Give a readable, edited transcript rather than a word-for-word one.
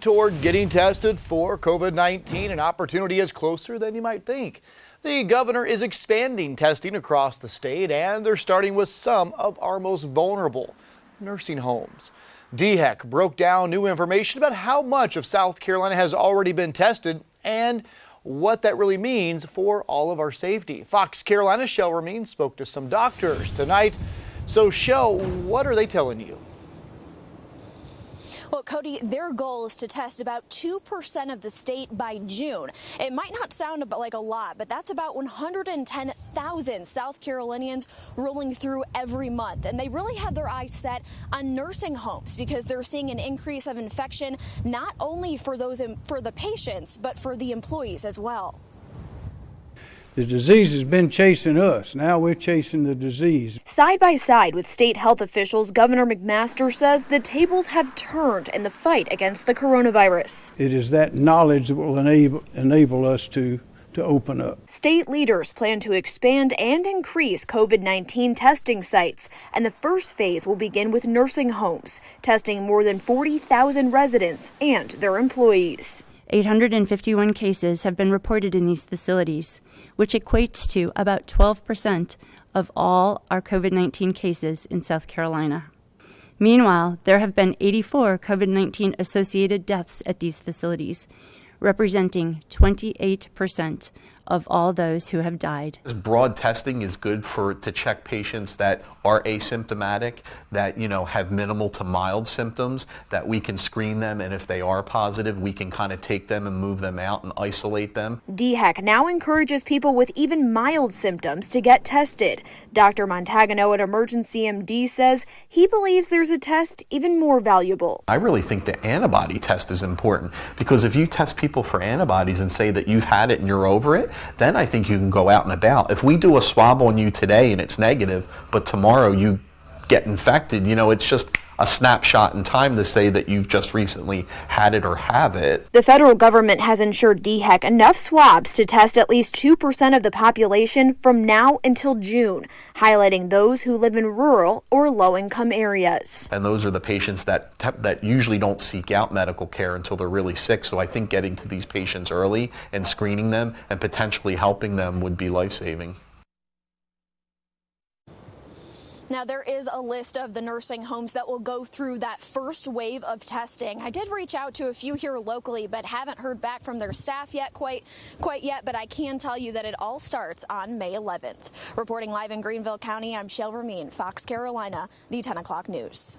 Toward getting tested for COVID-19, an opportunity is closer than you might think. The governor is expanding testing across the state, and they're starting with some of our most vulnerable nursing homes. DHEC broke down new information about how much of South Carolina has already been tested and what that really means for all of our safety. Fox Carolina's Shale Remien spoke to some doctors tonight. So, Shale, what are they telling you? Well, Cody, their goal is to test about 2% of the state by June. It might not sound like a lot, but that's about 110,000 South Carolinians rolling through every month. And they really have their eyes set on nursing homes because they're seeing an increase of infection, not only for the patients, but for the employees as well. The disease has been chasing us. Now we're chasing the disease. Side by side with state health officials, Governor McMaster says the tables have turned in the fight against the coronavirus. It is that knowledge that will enable us to open up. State leaders plan to expand and increase COVID-19 testing sites, and the first phase will begin with nursing homes, testing more than 40,000 residents and their employees. 851 cases have been reported in these facilities, which equates to about 12% of all our COVID-19 cases in South Carolina. Meanwhile, there have been 84 COVID-19 associated deaths at these facilities, representing 28% of all those who have died. This broad testing is good to check patients that are asymptomatic, that have minimal to mild symptoms, that we can screen them, and if they are positive, we can kind of take them and move them out and isolate them. DHEC now encourages people with even mild symptoms to get tested. Dr. Montagano at Emergency MD says he believes there's a test even more valuable. I really think the antibody test is important because if you test people for antibodies and say that you've had it and you're over it, then I think you can go out and about. If we do a swab on you today and it's negative, but tomorrow you get infected, it's just a snapshot in time to say that you've just recently had it or have it. The federal government has ensured DHEC enough swabs to test at least 2% of the population from now until June, highlighting those who live in rural or low-income areas. And those are the patients that usually don't seek out medical care until they're really sick. So I think getting to these patients early and screening them and potentially helping them would be life-saving. Now, there is a list of the nursing homes that will go through that first wave of testing. I did reach out to a few here locally, but haven't heard back from their staff yet, quite yet. But I can tell you that it all starts on May 11th. Reporting live in Greenville County, I'm Shale Remien, Fox Carolina, the 10 o'clock news.